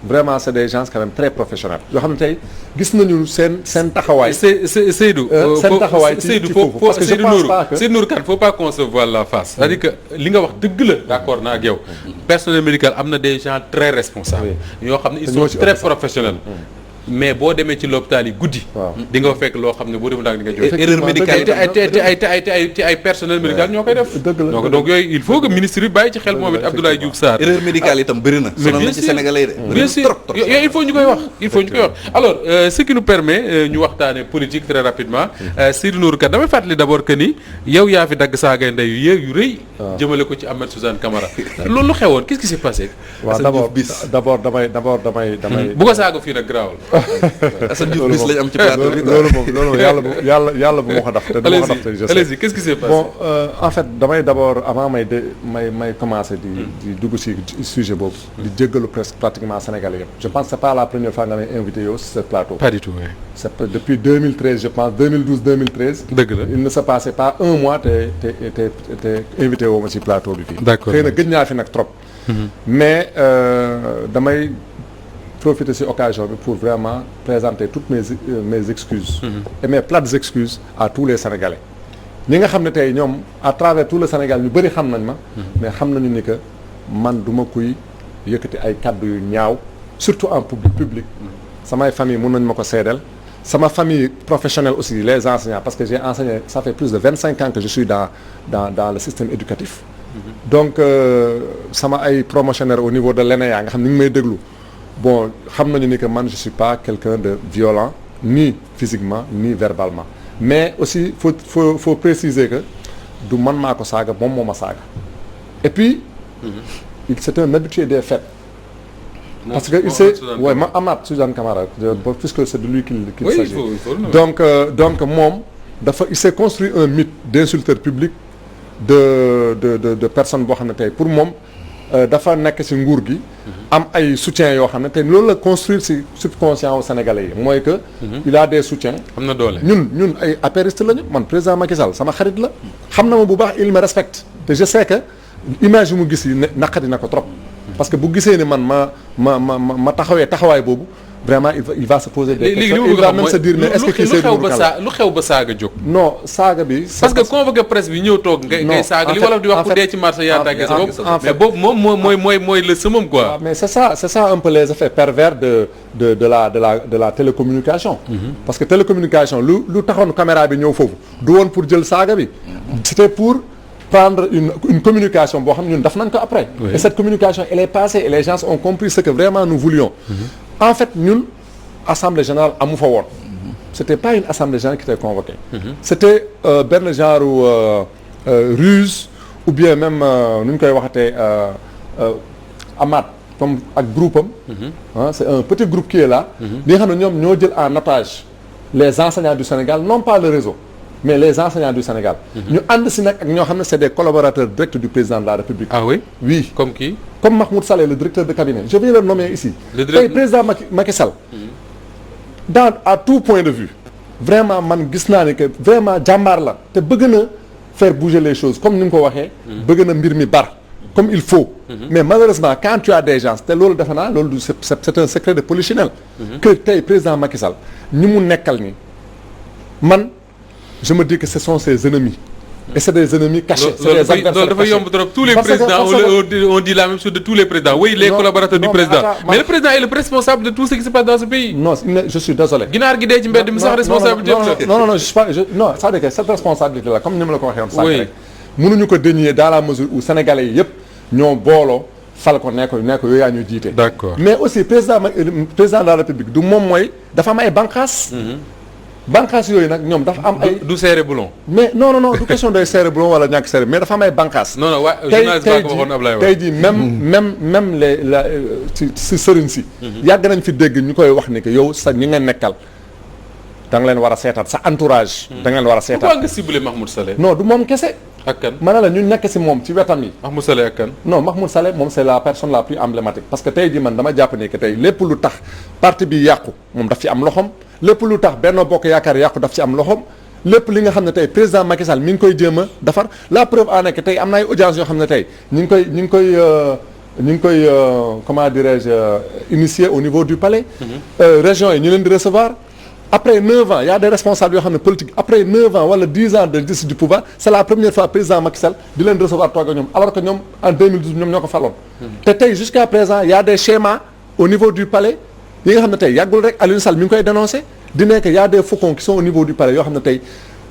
vraiment c'est des gens quand même très professionnels yoo xam ne tey gis nañu seen taxawaay. Seydou. seen taxawaay ci foofu parce que je pense pas que Seydou Nour Kane faut pas qu'on se voile la face. c'est-à-dire que li nga wax dëgg la d'accord naa ak yow. personnel médical am na des gens très responsables. yoo xam ne ils sont très professionnels. mais boo demee ci l'hôpital yi guddi. di nga fekk loo xam ne boo defoon daal di nga joxe. erreur médicale te ay personnel médical ñoo koy def. donc yooyu il faut que ministre bi bàyyi ci xel moom it Abdoulaye Diouf Sarr. erreur médicale itam bëri na. sonal na ci Sénégalais de. bien sûr yooyu il faut ñu koy wax. alors ce qui nous permet ñu waxtaane politique très rapidement. Seydou Nour Kane damay fàttali d'abord que ni yow yaa fi dagg saagay ndey yu rëy. jëmale ko ci Ahmed Suzanne Camara. loolu xewoon qu'est-ce qui s'est passé. waaw d'abord damay. bu ko saaga fii nag garaawal. Assane Diouf bis lañ am ci plateau bi loolu yàlla bu ma ko def te du ma ko def te je sais. Allez-y, qu'est-ce qui s'est passé? Bon en fait damay d'abord avant may commencer di dugg ci sujet boobu. di jéggalu presque pratiquement Sénégalais yëpp. je pense que c'est pas la première fois nga may invité yow sur ce plateau. Pas du tout oui. C'est depuis 2013 je pense 2012-2013. dëgg la il ne se passait pas un mois te invité woo ma ci plateau bi fii. D'accord xëy na gëj naa fi nag trop. mais damay. profiter ci occasion bi pour vraiment présenter toutes mes excuses et mes plates excuses à tous les Sénégalais ñi nga xam ne tey ñoom à travers tout le Sénégal ñu bëri xam nañ ma mais xam nañu ni que man du ma kuy yëkkati ay kàddu yu ñaaw surtout en public samay famille mun nañ ma ko seedeel sama famille professionnelle aussi les enseignants parce que j'ai enseigné ça fait plus de 25 ans que je suis dans le système éducatif donc sama ay promotionnaires au niveau de l'ENEA nga xam ni ngi may déglu bon xam nañu ni que man je suis pas quelqu'un de violent ni physiquement ni verbalement mais aussi faut préciser que du man maa ko saaga moom moo ma saaga et puis c'est un habitué des faits parce que il s'est Amath Suzanne Camara puisque c'est de lui qu'il s'agit. Donc moom il s'est construit un mythe d'insulteur public de personne boo xam ne tey pour moom dafa nekk ci nguur gi am ay soutien yoo xam ne tey loolu la construire ci subconscient au Sénégalais yi mooy que il a des soutiens. am na doole ñun ay apéristes lañu man président Macky Sall sama xarit la xam na ma bu baax il me respecte te je sais que image yu mu gis yi naqari na ko trop parce que bu gisee ne man ma taxawaay boobu vraiment il va se poser des questions il va même se dire mais est-ce que kii lu xew ba saaga jóg. non saaga bi. parce que convoqué presse bi ñëw toog ngay saaga li wolof di wax ku dee ci marché yaa tàggee sa bopp mais boobu moom mooy le summum quoi. mais c'est ça un peu les effets pervers de la télécommunication. parce que télécommunication lu taxoon caméra bi ñëw foofu du woon pour jël saaga bi. c'était pour prendre une communication boo xam ne ñun daf nañ ko après. et cette communication elle est passée et les gens ont compris ce que vraiment nous voulions. En fait ñun assemblée générale amu fa woon. C'était pas une assemblée générale qui était convoquée. C'était benn genre ruse ou bien même nu ñu koy waxatee Amath comme ak groupe am. C'est un petit groupe qui est là. bi nga xam ne ñoom ñoo jël en otage les enseignants du Sénégal non pas le réseau mais les enseignants du Sénégal. ñu ànd si nag ak ñoo xam ne c'est des collaborateurs directs du président de la République. Ah oui? Oui. Comme qui? Comme Mahmoud Saleh, le directeur de cabinet. Je viens le nommer ici. Le président Macky Sall. À tout point de vue. Vraiment man gis naa ne que vraiment jàmbaar la te bëgg na faire bouger les choses comme ni nga ko waxee. bëgg na mbir mi bar comme il faut. Mais malheureusement quand tu as des gens te loolu defe naa loolu c'est un secret de polichinelle. que tey président Macky Sall ñi mu nekkal ni man je me dis que ce sont ses ennemis. Et c'est des ennemis cachés. C'est des adversaires cachés. Dafa yomb trop. Tous les présidents on dit la même chose de tous les présidents. Oui, les collaborateurs du président. Mais le président est le responsable de tout ce qui se passe dans ce pays. Non, je suis désolé. Ginaar gi dee ci mbedd mi sax responsabilité non, je suis pas non, ça veut dire que cette responsabilité là comme ni ma la ko waxee woon sànq rek. Mënuñu ko dénier dans la mesure où Sénégalais yi yëpp ñoo booloo fal ko ne ko yooyu yaa ñu jiite. D'accord. Mais aussi président de la République du moom mooy dafa am ay bànqaas. Bànqaas yooyu nag ñoom dafa am ay. du serré boulon. mais non du question de serré boulon wala ñàkk serré mais dafa am ay bànqaas. non journaliste baa ko waxoon Ablaye tey jii même si sëriñ si. yàgg nañ fi dégg ñu koy wax ni que yow sa ñi nga nekkal da nga leen war a seetaat sa entourage. da nga leen war a seetaat pourquoi nga ciblé Mahmoud Saleh. non du moom kese. ak kan ma ne la ñu nekk si moom ci wetam yi. Mahmoud Saleh ak kan. non Mahmoud Saleh moom c'est la personne la plus emblématique parce que tey jii man dama jàpp ni que tey lépp lu tax parti bi yàqu moom daf ci am loxom. lépp lu tax Benno Bokk Yaakaar yàqu daf ci am loxoom lépp li nga xam ne tey président Macky Sall mi ngi koy jéem a defar la preuve en est que tey am na ay audience yoo xam ne tey ñu ngi koy comment dirais-je initier au niveau du palais. régions yi ñu leen di recevoir. Après 9 ans il y a des responsables yoo xam ne politique après 9 ans wala 10 ans d'exercice du pouvoir c'est la première fois président Macky Sall di leen recevoir toog ak ñoom alors que ñoom en 2012 ñoom ñoo ko faloon. te tey jusqu'à présent il y a des schémas au niveau du palais. yi nga xam ne tey yàggul rek Aliou Sall mi ngi koy dénoncé di nekk y a des faucons qui sont au niveau du palais yoo xam ne tey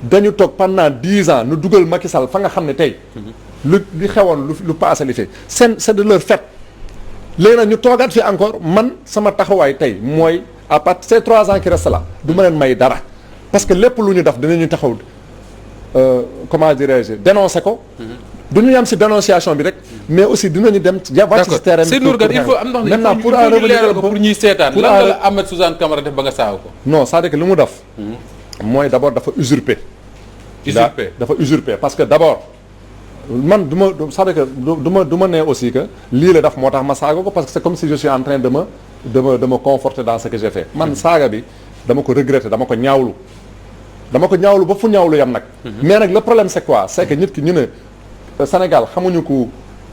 dañu toog pendant 10 ans nu dugal Macky Sall fa nga xam ne tey li xewoon lu passé li fi c'est de leur fait léegi nag ñu toogaat fi encore man sama taxawaay tey mooy à part ces 3 ans qui restent là du ma leen may dara parce que lépp lu ñu def dinañu taxaw comment dirais-je dénoncer ko du ñu yam ci dénonciation bi rek mais aussi dinañu dem wàcc ci terrain bi. il faut am na pour en revenir pour ñuy seetaan lan la Ahmed Suzanne Camara def ba nga saaw ko. non c'est-à-dire que li mu def. mooy d'abord dafa usurper. dafa usurper parce que d'abord man du ma c'est-à-dire que du ma nee aussi que lii la def moo tax ma saaga ko parce que c'est comme si je suis en train de me conforter dans ce que j'ai fait man saaga bi dama ko regretter dama ko ñaawlu ba fu ñaawlu yam nag. mais nag le problème c'est quoi c'est que nit ki ñu ne. Sénégal xamuñu ku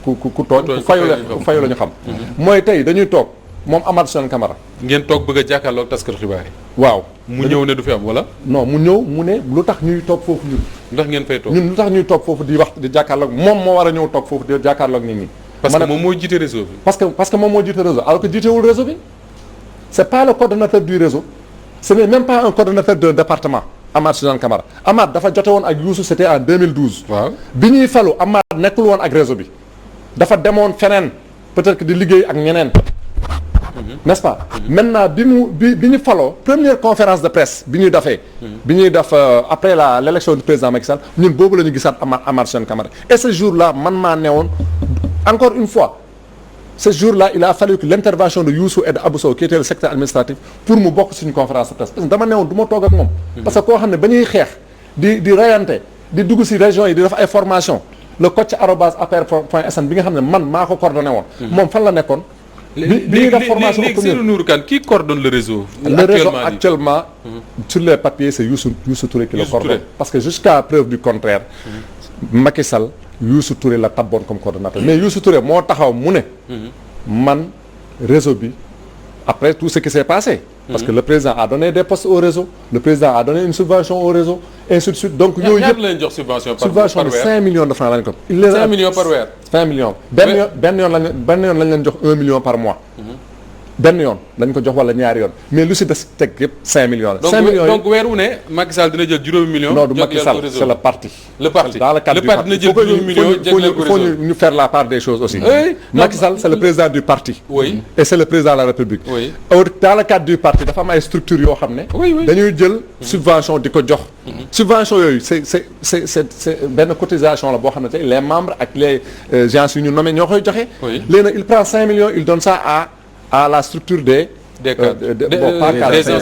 tooñ ku fayu la ñu xam mooy tey dañuy toog moom Amath Suzanne Camara ngeen toog bëgg a jàkkaarloog taskatu xibaar yi waaw mu ñëw ne du fi am wala non mu ñëw mu ne lu tax ñuy toog foofu ñun ndax ngeen fay toog ñun lu tax ñuy toog foofu di wax di jàkkaarloog moom moo war a ñëw toog foofu di jàkkaarloog nit ñi parce que moom moo jiite réseau bi parce que moom moo jiite réseau alors que jiitewul réseau bi c'est pas le coordonnateur du réseau ce n'est même pas un coordonnateur d'un département Amath Suzanne Camara Amath dafa jote woon ak Youssou c'était en 2012. waaw bi ñuy falu Amath nekkul woon ak réseau bi dafa demoon feneen peut-être que di liggéey ak ñeneen. n'est-ce pas. maintenant bi ñu faloo première conférence de presse bi ñuy defee. bi ñuy def après l'élection du président Macky Sall ñun boobu la ñu gisaat Amath Suzanne Camara et ce jour-là man maa newoon encore une fois ce jour-là il a fallu que l'intervention de Youssou et de Abou Sow qui était le secrétaire administratif pour mu bokk suñu conférence de presse parce que dama newoon du ma toog ak moom. parce que koo xam ne ba ñuy xeex di reyante di dugg ci région yi di def ay formation le coach @apr.sn bi nga xam ne man maa ko coordonné woon. moom fan la nekkoon. bi ñuy def formation léegi Seydou Nourou Kane qui coordonne le réseau. actuellement sur les papiers c'est Youssou Touré qui le coordonne. parce que jusqu'à preuve du contraire. Macky Sall Youssou Touré la tabboon comme coordonnateur mais Youssou Touré moo taxaw mu ne. man réseau bi après tout ce qui s'est passé. parce que le président a donné des postes au réseau le président a donné une subvention au réseau ainsi de suite donc yooyu yëpp leen jox subvention par de 5 millions de francs lañ ko. 5 millions par weer. 5 millions benn yoon lañ leen jox 1 million par mois. benn yoon lañ ko jox wala ñaari yoon mais lu si des teg yëpp 5 millions la. 5 millions donc weer wu ne Macky Sall dina jël juróomi millions. non du Macky Sall c'est le parti. le parti dans le cadre du parti dina jël juróomi millions jagleel ko réseau. il faut ñu faire la part des choses aussi. oui Macky Sall c'est le président du parti. oui et c'est le président de la République. oui dans le cadre du parti dafa am ay structures yoo xam ne. oui dañuy jël subvention di ko jox. subvention yooyu c'est benn cotisation la boo xam ne tey les membres ak les gens yu ñu nommé ñoo koy joxe. oui léegi nag il prend 5 millions il donne ça à la structure des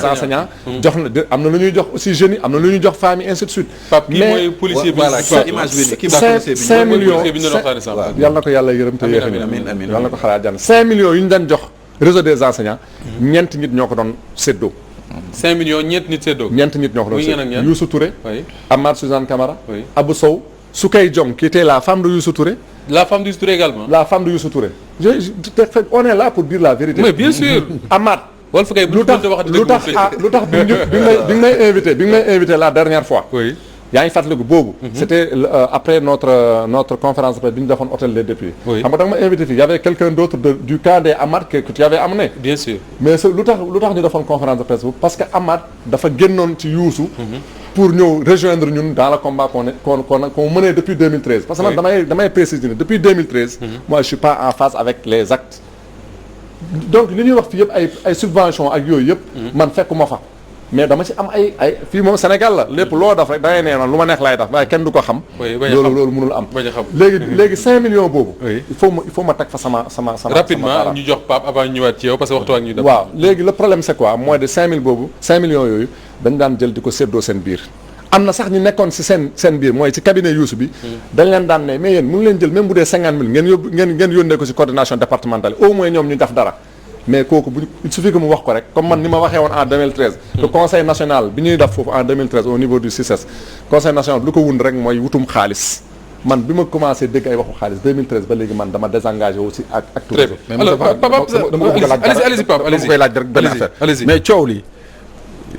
enseignants jox na am na lu ñuy jox aussi jeunes yi am na lu ñuy jox femmes yi ainsi de suite. Pape kii mooy policier bi voilà image bi kii ba 5 millions yal na ko yàlla yërëm te yéex amiin yal na ko xalaat jànn 5 millions yu ñu daan jox réseau des enseignants ñeent nit ñoo ko doon séddoo. 5 millions ñeent nit séddoo. ñeent nit ñoo ko doon séddoo Youssou Touré. oui Amath Suzanne Camara. oui Abou Sow Soukay Diom qui était la femme de Youssou Touré. la femme de Youssou Touré également. la femme de Youssou Touré. on est là pour dire la vérité. mais bien sûr. Amath. Walf kay bu ñu mënta wax lu tax bi nga may invité la dernière fois. oui yaa ngi fàttaliku boobu. c'était après notre conférence de presse bi ñu defoon hôtel des députés. oui xam nga da nga ma invité fii y avait quelqu'un d'autre du camp des Amath que tu avais amené. bien sûr. mais lu tax ñu defoon conférence de presse boobu parce que Amath dafa génnoon ci Youssou. pour ñëw rejoindre ñun dans le combat qu'on menait depuis 2013. parce que man damay préciser depuis 2013. moi je suis pas en phase avec les actes. donc li ñuy wax fii yëpp ay subventions ak yooyu yëpp. man fekkuma fa. mais dama ci am ay fii moom Sénégal la lépp loo def rek da ngay nee noonu lu ma neex laay def waaye kenn du ko xam. loolu mënul am. bañ a xam léegi 5 millions boobu. oui il faut ma teg fa sama. rapidement ñu jox Pape avant ñu ñëwaat ci yow parce que waxtu waa ñu def. waaw léegi le problème c'est quoi mooy de 5000 boobu 5 millions yooyu dañ daan jël di ko séddoo seen biir. am na sax ñu nekkoon ci seen biir mooy ci cabinet Youssou bi. dañ leen daan ne mais yéen mu ngi leen jël même bu dee 50 000 ngeen yónnee ko ci coordination départementale au moins ñoom ñu def dara. mais kooku il suffit que mu wax ko rek comme man ni ma waxee woon en 2013. le conseil national bi ñuy def foofu en 2013 au niveau du CICES. conseil national lu ko wund rek mooy wutum xaalis man bi ma commencé dégg ay waxu xaalis 2013 ba léegi man dama désengagé aussi ak tout. très bien alors allez-y Pape allez-y koy laaj rek benn affaire mais coow li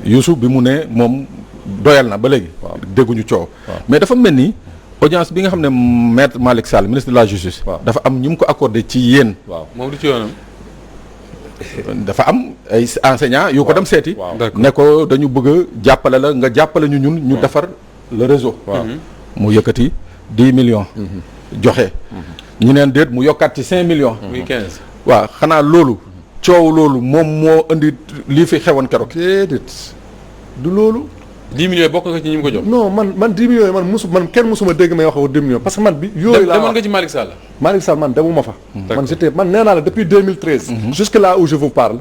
Youssou bi mu ne moom doyal na ba léegi. dégguñu coow. mais dafa mel ni audience bi nga xam ne maître Malick Sall ministre de la justice. dafa am ñu mu ko accordé ci yéen. moom du ci yoonam. dafa am ay enseignants yu ko dem seeti. d'accord ne ko dañu bëgg a jàppale la nga jàppale ñu ñun. ñu defar le réseau. mu yëkkati 10 millions. joxe. ñu neen déet mu yokkaat ci 5 millions. muy 15. waaw xanaa loolu. coow loolu moom moo indi lii fi xewoon keroog. déedéet du loolu. 10 millions bokk nga ci ñi mu ko jox. non man 10 millions yi man kenn musuma dégg may wax ko 10 millions parce que man bi. yooyu laa demoon nga ci Malick Sall. Malick Sall man demuma fa. man nee naa la depuis 2013. jusque là où je vous parle.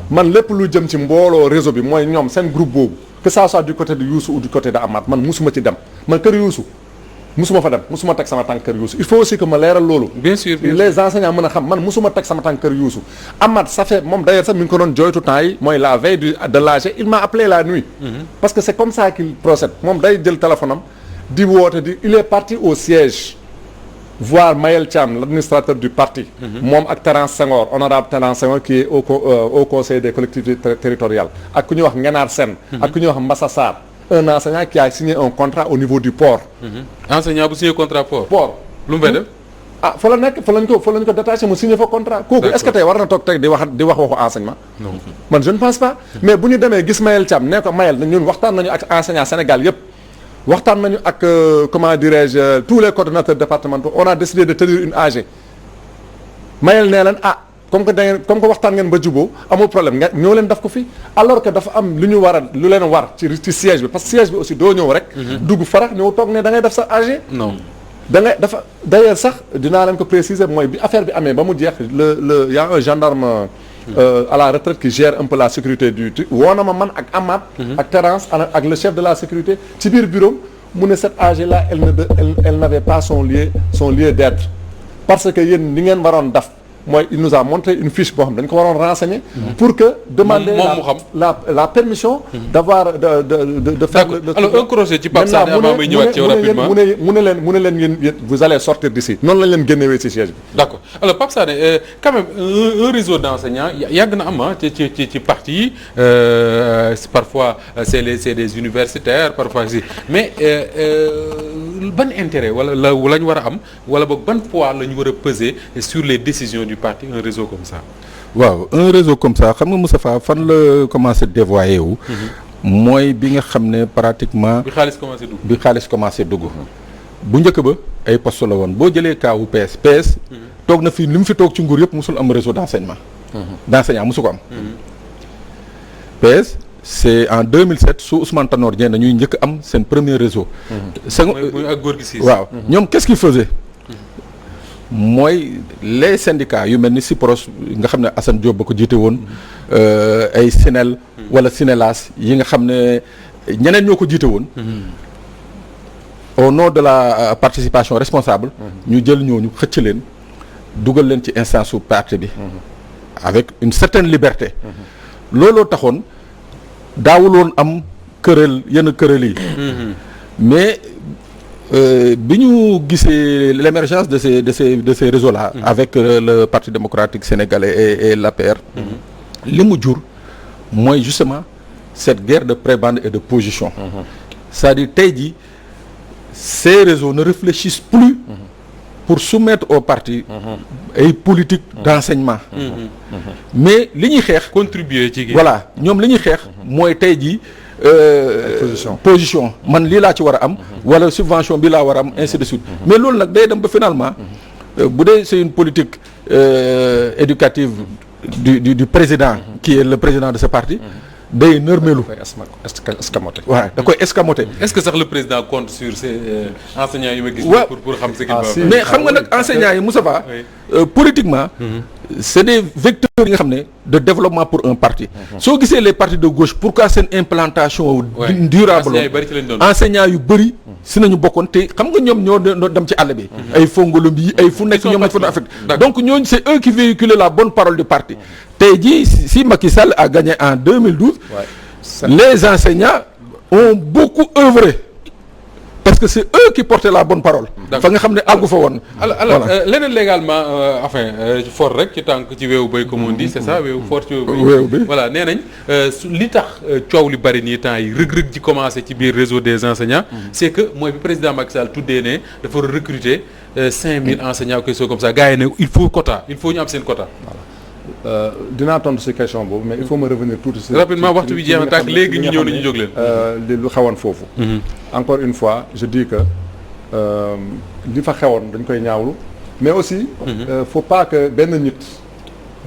man lépp lu jëm ci mbooloo réseau bi mooy ñoom seen groupe boobu. que ça soit du côté de Youssou ou du côté de Amath man musuma ci dem man kër Youssou musuma fa dem musuma teg sama tànk kër Youssou il faut aussi que ma leeral loolu. bien sûr les enseignants mën a xam man musuma teg sama tànk kër Youssou. Amath ça fait moom d'ailleurs sax mi ngi ko doon jooytu temps yi mooy la veille de l'AG il m'a appelé la nuit. parce que c'est comme ça qu'il procède moom day jël téléphone am di woote il est parti au siège voir Mayel Thiam l'administrateur du parti. moom ak Terence Senghor honorable Terence Senghor qui est au conseil des collectivités territoriales ak ku ñuy wax Ngenaar Sène. ak ku ñuy wax Mbassa Sarr. un enseignant qui a signé un contrat au niveau du port. enseignant bu signé contrat port. lu mu fay def. fa la nekk fa lañ ko détaché mu signé fa contrat. kooku est-ce que tey war na toog teg di wax waxu enseignement. non man je ne pense pas. mais bu ñu demee gis Mayel Thiam ne ko Mayel ñun waxtaan nañu ak enseignant Sénégal yépp waxtaan nañu ak comment dirais-je tous les coordonnateurs départementaux on a décidé de tenir une AG. Mayel nee leen comme que waxtaan ngeen ba juboo amul problème nga ñoo leen def ko fi alors que dafa am lu leen war ci siège bi parce que siège bi aussi doo ñëw rek. dugg farax ñëw toog ne da ngay def sa AG. non da ngay dafa d'ailleurs sax dinaa leen ko préciser mooy bi affaire bi amee ba mu jeex le y a un gendarme à la retraite qui gère un peu la sécurité du woo na ma man ak Amath ak Terence ak le chef de la sécurité ci biir bureau mu ne cette AG là elle n'avait pas son lieu d'être parce que yéen li ngeen waroon def mooy il nous a montré une fiche boo xam dañ ko waroon renseigner pour que demander la permission d'avoir de faire alors un crochet ci Pape Sané avant may ñëwaat ci rapidement mu ne leen yéen vous allez sortir d'ici noonu lañ leen génnewee ci siège bi d'accord alors Pape Sané quand même un réseau d'enseignants yàgg na am ci parti yi parfois c'est des universitaires parfois si mais ban intérêt wala la ñu war a am wala boog ban poids la ñu war a peser sur les décisions du parti un réseau comme ça. waaw un réseau comme ça xam nga Moustapha fan la commencé dévoyer wu. mooy bi nga xam ne pratiquement. bi xaalis commencé dugg. bu njëkk ba ay poste la woon boo jëlee kaawu PS toog na fi li mu fi toog ci nguur yëpp musul am réseau d'enseignement. d'enseignants musu ko am. PS c'est en 2007 su Ousmane Tanor Dieng dañuy njëkk am seen premier réseau. mooy ak góor gi siis. waaw ñoom qu'est-ce qu'ils faisaient. mooy les syndicats yu mel ni SIPROS nga xam ne Assane Diop ba ko jiite woon ay Sinel wala Sinelas yi nga xam ne ñeneen ñoo ko jiite woon au nom de la participation responsable ñu jël ñooñu xëcc leen dugal leen ci instance su parti bi avec une certaine liberté looloo taxoon daawul woon am yenn kërël yi mais bi ñu gisee l'émergence de ces réseaux là avec le Parti démocratique sénégalais et l'APR li mu jur mooy justement cette guerre de prébande et de position c'est-à-dire tey jii ces réseaux ne réfléchissent plus pour soumettre au parti ay politique d'enseignement mais li ñuy xeex contribuer ci voilà ñoom li ñuy xeex mooy tey jii position man lii laa ci war a am wala subvention bi laa war a am ainsi de suite mais loolu nag day dem ba finalement bu dee c'est une politique éducative du président qui est le président de ce parti day nërmeelu escamoté waaw da koy escamoté est-ce que sax le président compte sur ces enseignants yi ma gis pour xam ce qu'il va mais xam nga nag enseignants yi Moustapha politiquement c'est des vecteurs yi nga xam ne de développement pour un parti soo gisee les partis de gauche pourquoi seen implantation durable enseignants yu bëri si nañu bokkoon te xam nga ñoom ñoo dem ci àll bi ay Fongolom yi ay fu nekk ñoom lañ fa doon affecté donc ñooñu c'est eux qui véhiculaient la bonne parole du parti tey jii si Macky Sall a gagné en 2012 les enseignants ont beaucoup œuvré parce que c'est eux qui portaient la bonne parole fa nga xam ne àggu fa woon alors leneen légalement enfin fort rek ci tànk ci weewu béy comme on dit c'est ça weewu fort ci weewu béy voilà nee nañ li tax coow li bari nii temps yi rëg-rëg ji commencé ci biir réseau des enseignants c'est que mooy bi président Macky Sall tuddee ne dafa recruter 5000 enseignants quelque chose comme ça gars yi ne il faut quota il faut ñu am seen quota dinaa tontu ci question boobu mais il faut me revenir tuuti ci rapidement waxtu bi jeex na tàkk léegi ñu ñëw nañu jóg leen li lu xewoon foofu encore une fois je dis que li fa xewoon dañ koy ñaawlu mais aussi faut pas que benn nit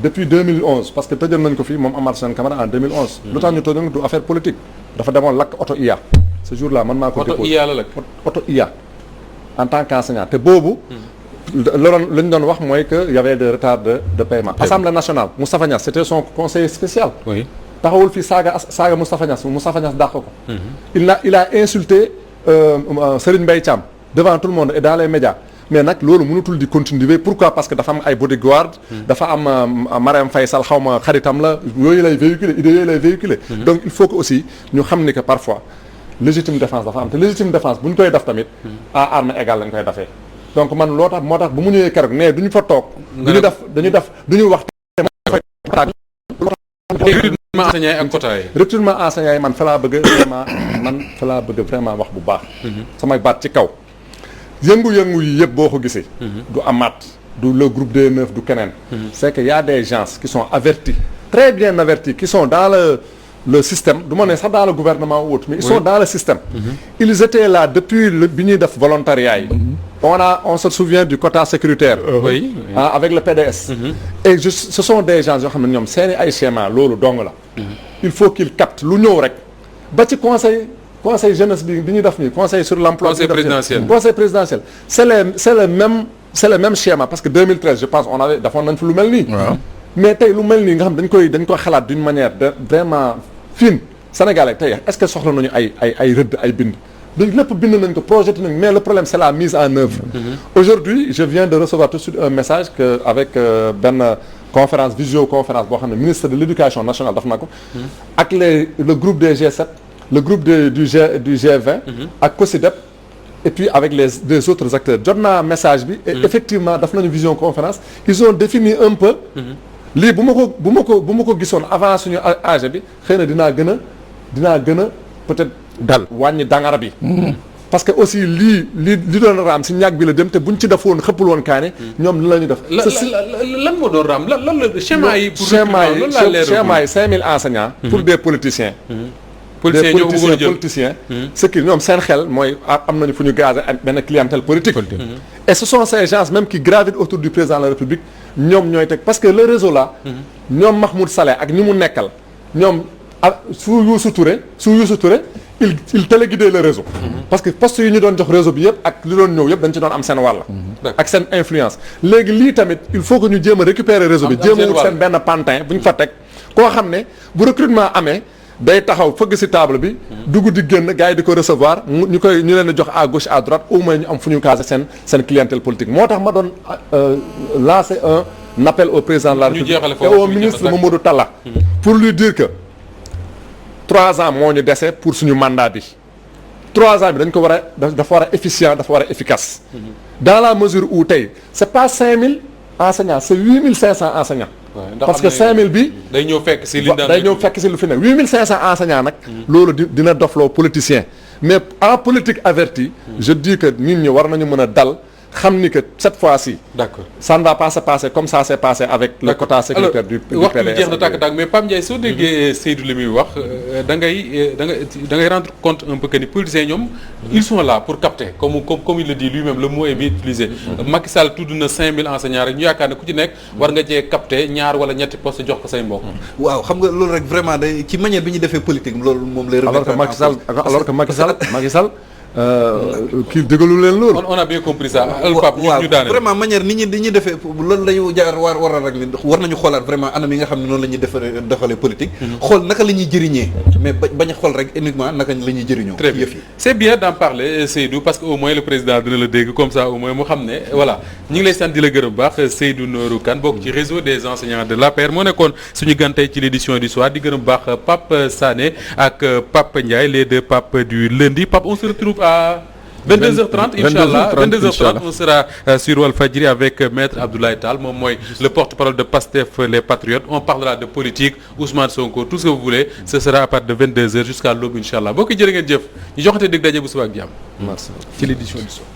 depuis 2011 parce que tëjoon nañ ko fii moom Amath Sène Camara en 2011 lu tax ñu tëjoon du affaire politique dafa demoon lakk auto IA ce jour là man maa ko déposé auto IA la lakk auto IA en tant qu'enseignant te boobu loolu la ñu doon wax mooy que y avait des retards de paiement Assemblée nationale Moustapha Niasse c'était son conseiller spécial oui taxawul fii saaga Moustapha Niasse dàq ko il a insulté Serigne Mbaye Thiam devant tout le monde et dans les médias mais nag loolu mënutul di continuer pourquoi parce que dafa am ay bodyguard dafa am Marème Faye Sall xaw ma xaritam la yooyu lay véhiculer idées yooyu lay véhiculer donc il faut que aussi ñu xam ni que parfois légitime défense dafa am te légitime défense bu ñu koy def tamit à armes égales lañ koy defee donc man moo tax bu mu ñëwee keroog mais duñu fa toog duñu wax recrutement enseignants yi ak quota yi recrutement enseignants yi man fa laa bëgg vraiment wax bu baax samay baat ci kaw yëngu-yëngu yi yëpp boo ko gisee du Amath du le groupe des 9 du keneen c'est que y a des gens qui sont avertis très bien avertis qui sont dans le système du ma ne sax dans le gouvernement ou autre mais ils sont dans le système ils étaient là depuis bi ñuy def volontariat yi on se souvient du quota sécuritaire oui avec le PDS et ce sont des gens yoo xam ne ñoom seeni ay schéma loolu dong la il faut qu'ils captent lu ñëw rek ba ci conseil conseil jeunesse bi ñu def nii conseil sur l'emploi. Conseil présidentiel. Conseil présidentiel c'est le même schéma parce que 2013 je pense on avait defoon nañ fi lu mel nii. mais tey lu mel nii nga xam dañ koy xalaat d'une manière vraiment fine. Sénégalais tey est-ce que soxla nañu ay rëdd ay bind. donc lépp bind nañ ko projeté nañ mais le problème c'est la mise en œuvre. Aujourd'hui je viens de recevoir tout de suite un message que avec benn conférence visioconférence boo xam ne ministre de l'éducation nationale daf na ko. ak le groupe des G7 le groupe du G20. ak COSYDEP et puis avec les autres acteurs jot naa message bi. et effectivement daf nañu visioconférence ils ont défini un peu. lii bu ma ko gisoon avant suñu âge bi xëy na dinaa gën a peut-être dal wàññi dangara bi. parce que aussi li doon raam si ñàkk bi la dem te buñ ci defoon xëppul woon kaane. ñoom li la ñu def. lan moo doon raam lan la schéma yi. pour schéma yi 5000 enseignants. pour des politiciens. politiciens. ce qui ñoom seen xel mooy am nañu fu ñu gazé ak benn clientèle politique. et ce sont ces gens même qui gravitent autour du président de la République ñoom ñooy teg parce que le réseau là. ñoom Mahmoud Saleh ak ñi mu nekkal ñoom su Youssou Touré il téléguidait le réseau. parce que poste yi ñu doon jox réseau bi yëpp ak li doon ñëw yëpp dañ ci doon am seen wàll. ak seen influence. léegi lii tamit il faut que ñu jéem a récupérer réseau bi. jéem a wut seen benn pantin bu ñu fa teg koo xam ne bu recrutement amee. day taxaw fëgg ci table bi. dugg di génn gars yi di ko recevoir ñu leen di jox à gauche à droite au moins ñu am fu ñu caser seen clientèle politique moo tax ma doon lancer un appel au président de la République et au ministre Mamadou Talla. pour lui dire que 3 ans moo ñu dese pour suñu mandat bi 3 ans bi dañ ko war a dafa war a efficient dafa war a efficace. dans la mesure où tey c'est pas 5000 enseignants c'est 8500 enseignants. parce que 5000 bi. day ñëw fekk si lu fi ne 8500 enseignants nag. loolu dina dofloo politicien mais en politique avertie. je dis que nit ñi war nañu mën a dal xam ni que cette fois-ci. d'accord ça ne va pas se passer comme ça s'est passé avec le quota sécuritaire du PDS. waxtu bi jeex na tàkk-tàkk mais Pape Ndiaye soo déggee Seydou li muy wax da ngay rendre compte un peu que ni politiciens ñoom ils sont là pour capter comme il le dit lui-même le mot est bien utilisé. Macky Sall tudd na 5000 enseignants rek ñu yaakaar ne ku ci nekk war nga cee capter ñaar wala ñetti poste jox ko say mbokk. waaw xam nga loolu rek vraiment day ci manière bi ñu defee politique loolu moom lay. alors que Macky Sall kii déglu leen loolu. on a bien compris ça. waaw vraiment manière nit ñi dañuy defee loolu lañu jaar war nañu xoolaat vraiment anam yi nga xam ne noonu la ñuy defalee politique. xool naka la ñuy jëriñee mais bañ a xool rek uniquement naka la ñuy jëriñoo. très bien c'est bien d'en parler Seydou parce que au moins le président dina la dégg comme ça au moins mu xam ne voilà ñu ngi lay sant di la gërëm bu baax Seydou Nourou Kane bokk ci réseau des enseignants de l'APR moo nekkoon suñu gantey ci l'édition du soir di gërëm bu baax Pape Sané ak Pape Ndiaye les deux Pape du lundi Pape on se retrouve à 22h30 Inch'Allah 22h30 on sera sur Walfadjri avec Maître Abdoulaye Tall moom mooy le porte-parole de Pastef les Patriotes on parlera de politique Ousmane Sonko tout ce que vous voulez ce sera à partir de 22h jusqu'à l'aube Inch'Allah boo ko jërë ngeen jëf ñu joxante dig daje bu suba ak jàmm. merci ci l'édition du soir.